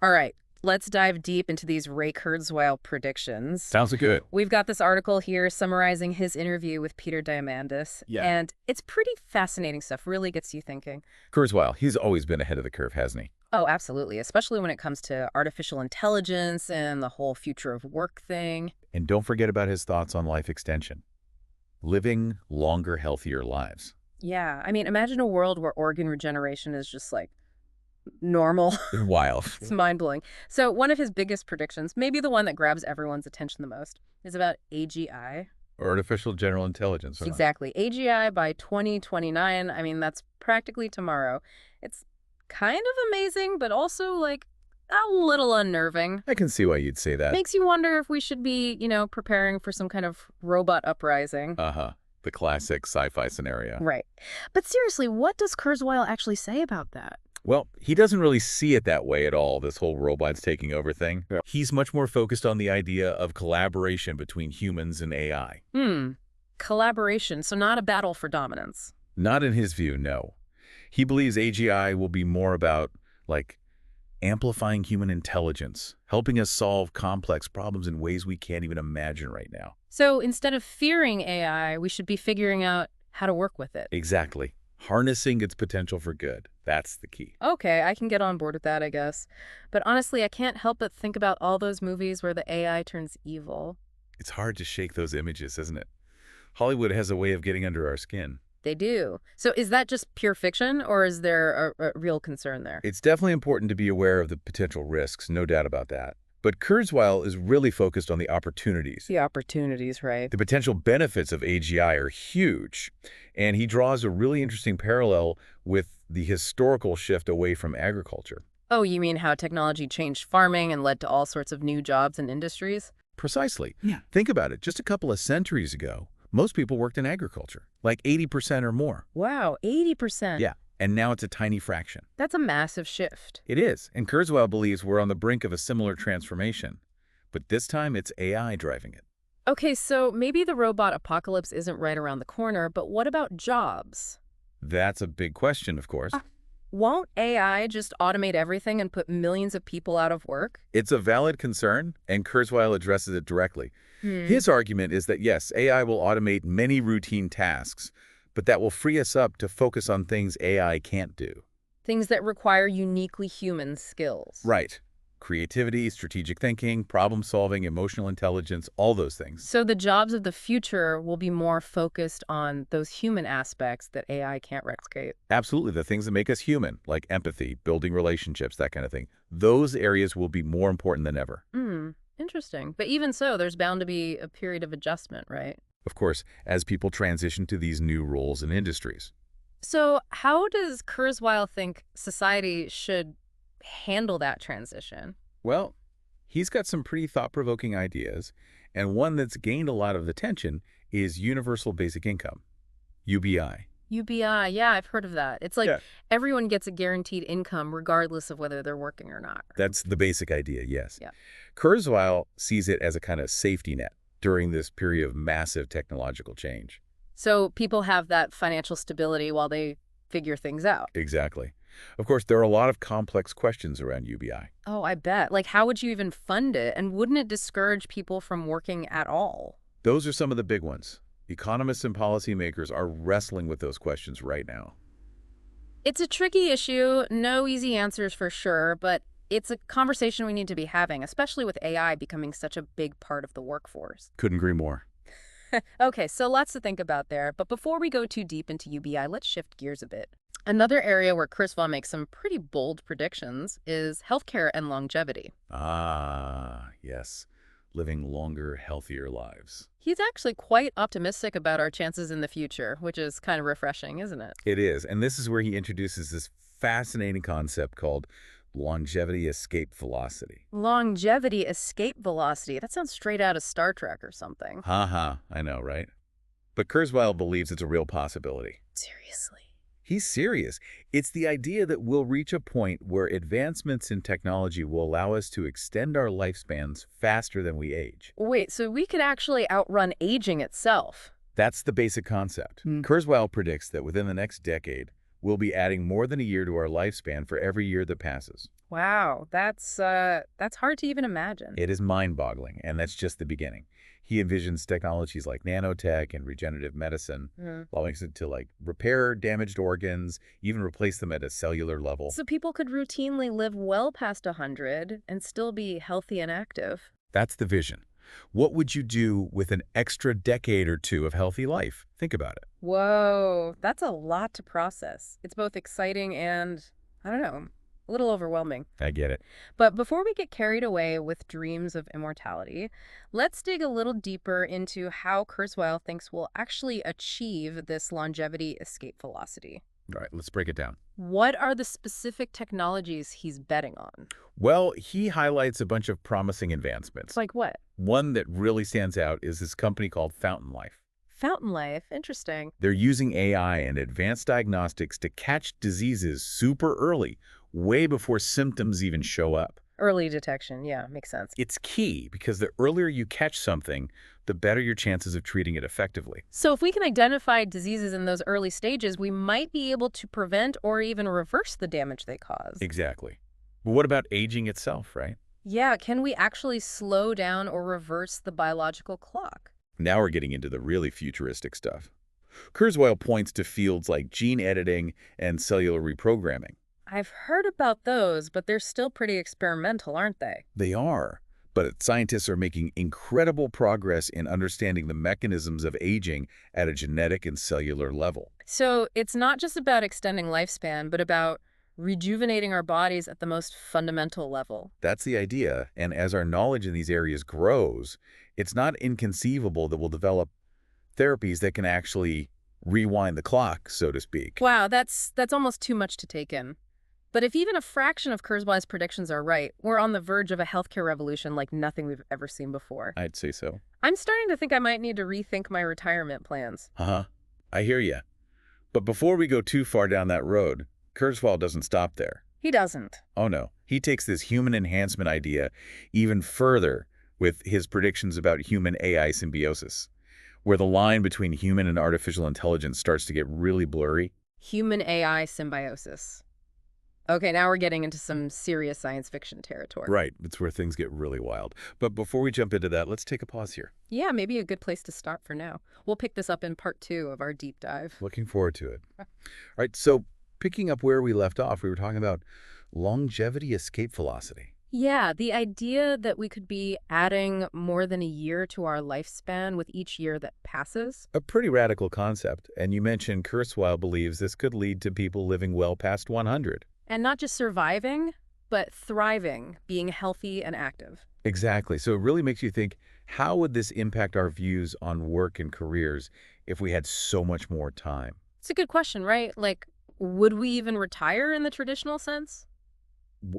All right, let's dive deep into these Ray Kurzweil predictions. Sounds good. We've got this article here summarizing his interview with Peter Diamandis, Yeah. and it's pretty fascinating stuff, really gets you thinking. Kurzweil, he's always been ahead of the curve, hasn't he? Oh, absolutely, especially when it comes to artificial intelligence and the whole future of work thing. And don't forget about his thoughts on life extension. Living longer, healthier lives. Yeah, I mean, imagine a world where organ regeneration is just like normal. Wild. It's mind-blowing. So one of his biggest predictions, maybe the one that grabs everyone's attention the most, is about AGI. Artificial general intelligence. Exactly. AGI by 2029. I mean, that's practically tomorrow. It's kind of amazing, but also like a little unnerving. I can see why you'd say that. Makes you wonder if we should be, preparing for some kind of robot uprising. Uh-huh. The classic sci-fi scenario. Right. But seriously, what does Kurzweil actually say about that? Well, he doesn't really see it that way at all, this whole robots taking over thing. Yeah. He's much more focused on the idea of collaboration between humans and AI. Collaboration, so not a battle for dominance. Not in his view, no. He believes AGI will be more about, like, amplifying human intelligence, helping us solve complex problems in ways we can't even imagine right now. So instead of fearing AI, we should be figuring out how to work with it. Exactly. Harnessing its potential for good. That's the key. Okay, I can get on board with that, I guess. But honestly, I can't help but think about all those movies where the AI turns evil. It's hard to shake those images, isn't it? Hollywood has a way of getting under our skin. They do. So is that just pure fiction, or is there a real concern there? It's definitely important to be aware of the potential risks, no doubt about that. But Kurzweil is really focused on the opportunities. The opportunities, right? The potential benefits of AGI are huge, and he draws a really interesting parallel with the historical shift away from agriculture. Oh, you mean how technology changed farming and led to all sorts of new jobs and industries? Precisely. Yeah. Think about it. Just a couple of centuries ago, most people worked in agriculture, like 80% or more. Wow, 80%. Yeah, and now it's a tiny fraction. That's a massive shift. It is, and Kurzweil believes we're on the brink of a similar transformation. But this time, it's AI driving it. Okay, so maybe the robot apocalypse isn't right around the corner, but what about jobs? That's a big question, of course. Won't AI just automate everything and put millions of people out of work? It's a valid concern, and Kurzweil addresses it directly. His argument is that, yes, AI will automate many routine tasks, but that will free us up to focus on things AI can't do. Things that require uniquely human skills. Right. Creativity, strategic thinking, problem-solving, emotional intelligence, all those things. So the jobs of the future will be more focused on those human aspects that AI can't replicate. Absolutely. The things that make us human, like empathy, building relationships, that kind of thing. Those areas will be more important than ever. Interesting. But even so, there's bound to be a period of adjustment, right? Of course, as people transition to these new roles and industries. So how does Kurzweil think society should handle that transition? Well, he's got some pretty thought-provoking ideas, and one that's gained a lot of attention is Universal Basic Income, UBI. UBI, yeah, I've heard of that. It's like Yeah. everyone gets a guaranteed income regardless of whether they're working or not. That's the basic idea, yes. Yeah. Kurzweil sees it as a kind of safety net during this period of massive technological change. So people have that financial stability while they figure things out. Exactly. Of course, there are a lot of complex questions around UBI. Oh, I bet. Like, how would you even fund it? And wouldn't it discourage people from working at all? Those are some of the big ones. Economists and policymakers are wrestling with those questions right now. It's a tricky issue, no easy answers for sure, but it's a conversation we need to be having, especially with AI becoming such a big part of the workforce. Couldn't agree more. Okay, so lots to think about there, but before we go too deep into UBI, let's shift gears a bit. Another area where Kurzweil makes some pretty bold predictions is healthcare and longevity. Ah, yes. Living longer, healthier lives. He's actually quite optimistic about our chances in the future, which is kind of refreshing, isn't it? It is, and this is where he introduces this fascinating concept called longevity escape velocity. Longevity escape velocity. That sounds straight out of Star Trek or something. Ha, I know, right? But Kurzweil believes it's a real possibility. Seriously. He's serious. It's the idea that we'll reach a point where advancements in technology will allow us to extend our lifespans faster than we age. Wait, so we could actually outrun aging itself? That's the basic concept. Kurzweil predicts that within the next decade, we'll be adding more than a year to our lifespan for every year that passes. Wow, that's hard to even imagine. It is mind-boggling, and that's just the beginning. He envisions technologies like nanotech and regenerative medicine, Mhm. allowing us to repair damaged organs, even replace them at a cellular level. So people could routinely live well past 100 and still be healthy and active. That's the vision. What would you do with an extra decade or two of healthy life? Think about it. Whoa, that's a lot to process. It's both exciting and, I don't know, a little overwhelming. I get it. But before we get carried away with dreams of immortality, let's dig a little deeper into how Kurzweil thinks we'll actually achieve this longevity escape velocity. All right, let's break it down. What are the specific technologies he's betting on? Well, he highlights a bunch of promising advancements. Like what? One that really stands out is this company called Fountain Life. Fountain life. Interesting. They're using AI and advanced diagnostics to catch diseases super early, way before symptoms even show up. Early detection. Yeah, makes sense. It's key because the earlier you catch something, the better your chances of treating it effectively. So if we can identify diseases in those early stages, we might be able to prevent or even reverse the damage they cause. Exactly. But what about aging itself, right? Yeah, can we actually slow down or reverse the biological clock? Now we're getting into the really futuristic stuff. Kurzweil points to fields like gene editing and cellular reprogramming. I've heard about those, but they're still pretty experimental, aren't they? They are, but scientists are making incredible progress in understanding the mechanisms of aging at a genetic and cellular level. So it's not just about extending lifespan, but about rejuvenating our bodies at the most fundamental level. That's the idea, and as our knowledge in these areas grows, it's not inconceivable that we'll develop therapies that can actually rewind the clock, so to speak. Wow, that's almost too much to take in. But if even a fraction of Kurzweil's predictions are right, we're on the verge of a healthcare revolution like nothing we've ever seen before. I'd say so. I'm starting to think I might need to rethink my retirement plans. Uh-huh. I hear you. But before we go too far down that road, Kurzweil doesn't stop there. He doesn't. Oh no, he takes this human enhancement idea even further with his predictions about human AI symbiosis, where the line between human and artificial intelligence starts to get really blurry. Human AI symbiosis. Okay, now we're getting into some serious science fiction territory. Right, it's where things get really wild. But before we jump into that, let's take a pause here. Yeah, maybe a good place to start for now. We'll pick this up in part 2 of our deep dive. Looking forward to it. All right, so picking up where we left off, we were talking about longevity escape velocity. Yeah, the idea that we could be adding more than a year to our lifespan with each year that passes. A pretty radical concept, and you mentioned Kurzweil believes this could lead to people living well past 100. And not just surviving, but thriving, being healthy and active. Exactly. So it really makes you think, how would this impact our views on work and careers if we had so much more time? It's a good question, right? Like, would we even retire in the traditional sense?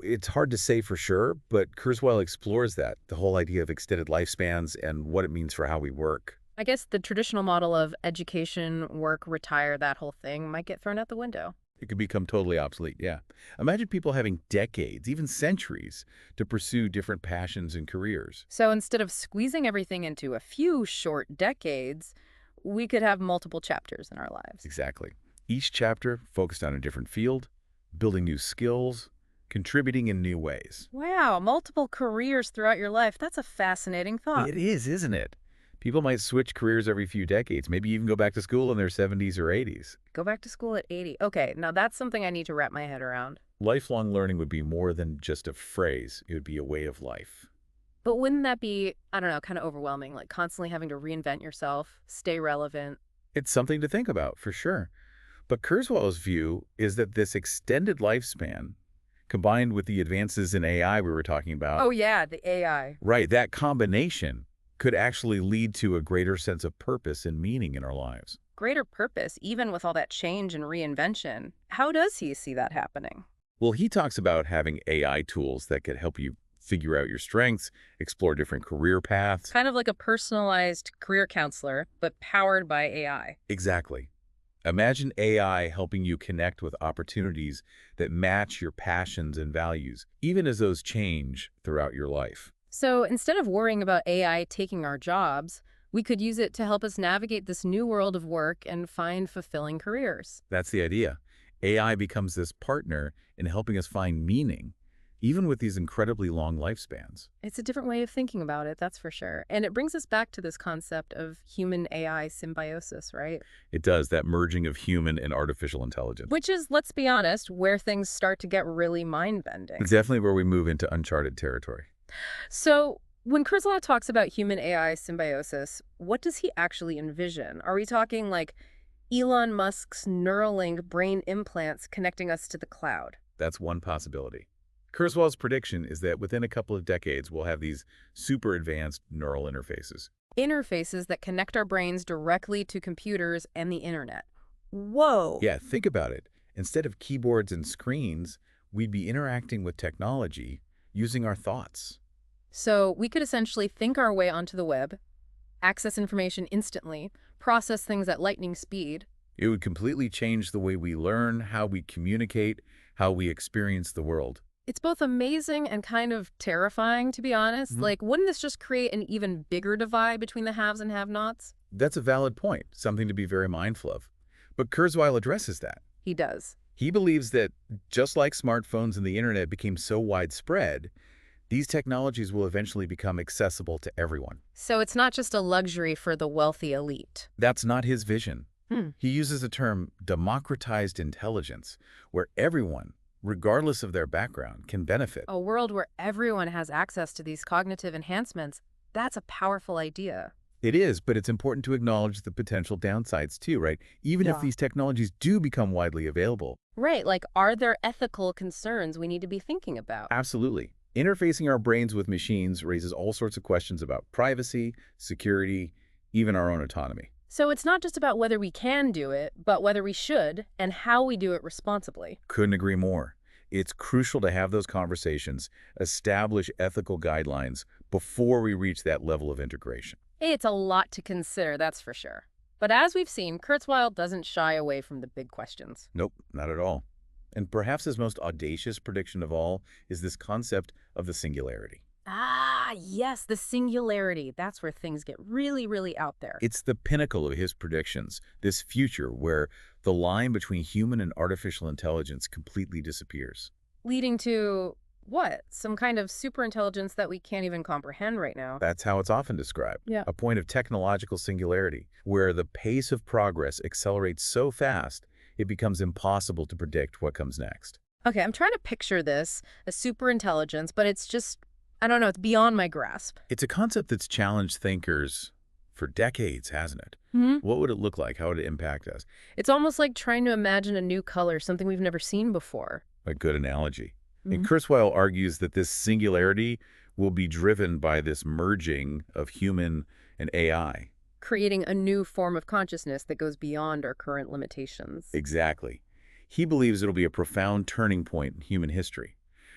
It's hard to say for sure, but Kurzweil explores that, the whole idea of extended lifespans and what it means for how we work. I guess the traditional model of education, work, retire, that whole thing might get thrown out the window. It could become totally obsolete, yeah. Imagine people having decades, even centuries, to pursue different passions and careers. So instead of squeezing everything into a few short decades, we could have multiple chapters in our lives. Exactly. Each chapter focused on a different field, building new skills, contributing in new ways. Wow, multiple careers throughout your life. That's a fascinating thought. It is, isn't it? People might switch careers every few decades, maybe even go back to school in their 70s or 80s. Go back to school at 80. Okay, now that's something I need to wrap my head around. Lifelong learning would be more than just a phrase. It would be a way of life. But wouldn't that be, I don't know, kind of overwhelming, like constantly having to reinvent yourself, stay relevant? It's something to think about, for sure. But Kurzweil's view is that this extended lifespan, combined with the advances in AI we were talking about, Oh yeah, the AI. right, that combination could actually lead to a greater sense of purpose and meaning in our lives. Greater purpose, even with all that change and reinvention. How does he see that happening? Well, he talks about having AI tools that could help you figure out your strengths, explore different career paths. Kind of like a personalized career counselor, but powered by AI. Exactly. Imagine AI helping you connect with opportunities that match your passions and values, even as those change throughout your life. So instead of worrying about AI taking our jobs, we could use it to help us navigate this new world of work and find fulfilling careers. That's the idea. AI becomes this partner in helping us find meaning, even with these incredibly long lifespans. It's a different way of thinking about it, that's for sure. And it brings us back to this concept of human AI symbiosis, right? It does, that merging of human and artificial intelligence. Which is, let's be honest, where things start to get really mind-bending. It's definitely where we move into uncharted territory. So, when Kurzweil talks about human AI symbiosis, what does he actually envision? Are we talking like Elon Musk's Neuralink brain implants connecting us to the cloud? That's one possibility. Kurzweil's prediction is that within a couple of decades, we'll have these super advanced neural interfaces. Interfaces that connect our brains directly to computers and the internet. Whoa! Yeah, think about it. Instead of keyboards and screens, we'd be interacting with technology using our thoughts. So we could essentially think our way onto the web, access information instantly, process things at lightning speed. It would completely change the way we learn, how we communicate, how we experience the world. It's both amazing and kind of terrifying, to be honest. Mhm. Like, wouldn't this just create an even bigger divide between the haves and have-nots? That's a valid point, something to be very mindful of. But Kurzweil addresses that. He does. He believes that just like smartphones and the internet became so widespread, these technologies will eventually become accessible to everyone. So it's not just a luxury for the wealthy elite. That's not his vision. Hmm. He uses the term democratized intelligence, where everyone, regardless of their background, can benefit. A world where everyone has access to these cognitive enhancements, that's a powerful idea. It is, but it's important to acknowledge the potential downsides too, right? Even if Yeah. these technologies do become widely available. Right, like, are there ethical concerns we need to be thinking about? Absolutely. Interfacing our brains with machines raises all sorts of questions about privacy, security, even our own autonomy. So it's not just about whether we can do it, but whether we should and how we do it responsibly. Couldn't agree more. It's crucial to have those conversations, establish ethical guidelines before we reach that level of integration. It's a lot to consider, that's for sure. But as we've seen, Kurzweil doesn't shy away from the big questions. Nope, not at all. And perhaps his most audacious prediction of all is this concept of the singularity. Ah, yes, the singularity. That's where things get really, really out there. It's the pinnacle of his predictions, this future where the line between human and artificial intelligence completely disappears. Leading to what? Some kind of superintelligence that we can't even comprehend right now. That's how it's often described. Yeah. A point of technological singularity, where the pace of progress accelerates so fast, it becomes impossible to predict what comes next. Okay, I'm trying to picture this, a superintelligence, but it's just, I don't know, it's beyond my grasp. It's a concept that's challenged thinkers for decades, hasn't it? Hmm? What would it look like? How would it impact us? It's almost like trying to imagine a new color, something we've never seen before. A good analogy. And Mhm. Kurzweil argues that this singularity will be driven by this merging of human and AI. Creating a new form of consciousness that goes beyond our current limitations. Exactly. He believes it'll be a profound turning point in human history,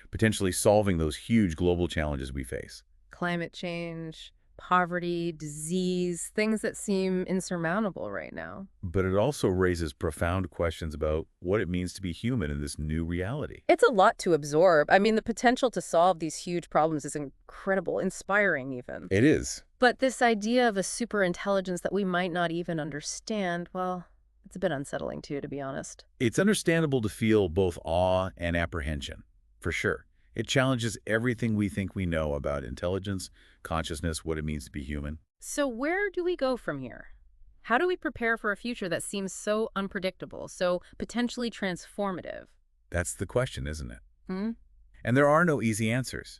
potentially solving those huge global challenges we face. Climate change, poverty, disease, things that seem insurmountable right now. But it also raises profound questions about what it means to be human in this new reality. It's a lot to absorb. I mean, the potential to solve these huge problems is incredible, inspiring even. It is. But this idea of a superintelligence that we might not even understand, well, it's a bit unsettling too, to be honest. It's understandable to feel both awe and apprehension, for sure. It challenges everything we think we know about intelligence, consciousness, what it means to be human. So where do we go from here? How do we prepare for a future that seems so unpredictable, so potentially transformative? That's the question, isn't it? Hmm? And there are no easy answers.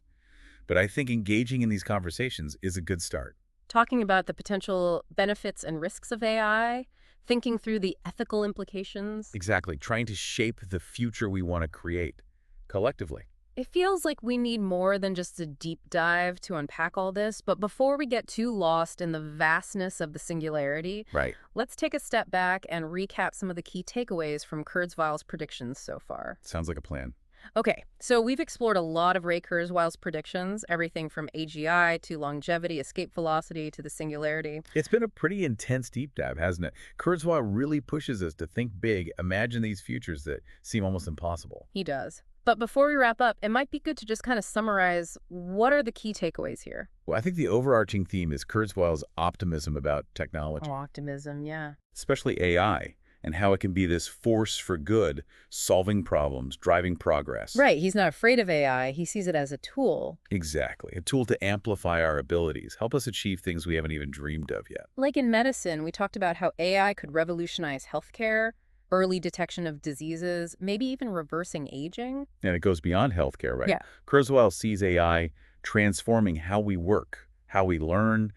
But I think engaging in these conversations is a good start. Talking about the potential benefits and risks of AI, thinking through the ethical implications. Exactly, trying to shape the future we want to create, collectively. It feels like we need more than just a deep dive to unpack all this, but before we get too lost in the vastness of the singularity, Right. let's take a step back and recap some of the key takeaways from Kurzweil's predictions so far. Sounds like a plan. Okay, so we've explored a lot of Ray Kurzweil's predictions, everything from AGI to longevity, escape velocity to the singularity. It's been a pretty intense deep dive, hasn't it? Kurzweil really pushes us to think big, imagine these futures that seem almost impossible. He does. But before we wrap up, it might be good to just kind of summarize what are the key takeaways here. Well, I think the overarching theme is Kurzweil's optimism about technology, Oh, optimism, yeah. especially AI, and how it can be this force for good, solving problems, driving progress. Right, he's not afraid of AI, he sees it as a tool. Exactly. A tool to amplify our abilities, help us achieve things we haven't even dreamed of yet. Like in medicine, we talked about how AI could revolutionize healthcare, early detection of diseases, maybe even reversing aging. And it goes beyond healthcare, right? Yeah. Kurzweil sees AI transforming how we work, how we learn,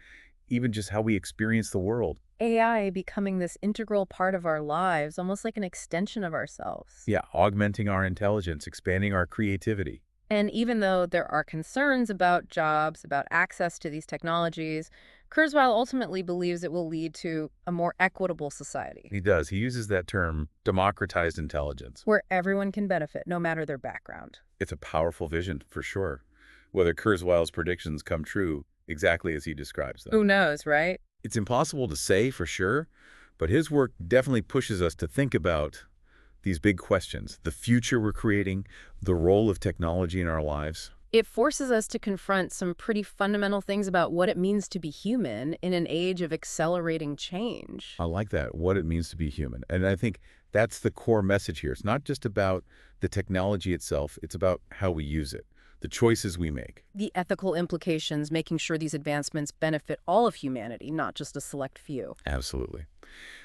even just how we experience the world. AI becoming this integral part of our lives, almost like an extension of ourselves. Yeah, augmenting our intelligence, expanding our creativity. And even though there are concerns about jobs, about access to these technologies, Kurzweil ultimately believes it will lead to a more equitable society He does. He uses that term, democratized intelligence. where everyone can benefit, no matter their background. It's a powerful vision, for sure. Whether Kurzweil's predictions come true exactly as he describes them. Who knows, right? It's impossible to say for sure, but his work definitely pushes us to think about these big questions, the future we're creating, the role of technology in our lives. It forces us to confront some pretty fundamental things about what it means to be human in an age of accelerating change. I like that, what it means to be human. And I think that's the core message here. It's not just about the technology itself, it's about how we use it, the choices we make. The ethical implications, making sure these advancements benefit all of humanity, not just a select few. Absolutely.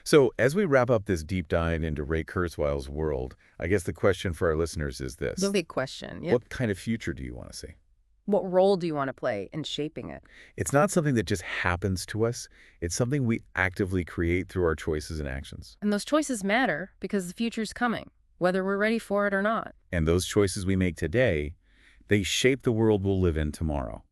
So as we wrap up this deep dive into Ray Kurzweil's world, I guess the question for our listeners is this. The big question, yeah. What kind of future do you want to see? What role do you want to play in shaping it? It's not something that just happens to us. It's something we actively create through our choices and actions. And those choices matter because the future's coming, whether we're ready for it or not. And those choices we make today, they shape the world we'll live in tomorrow.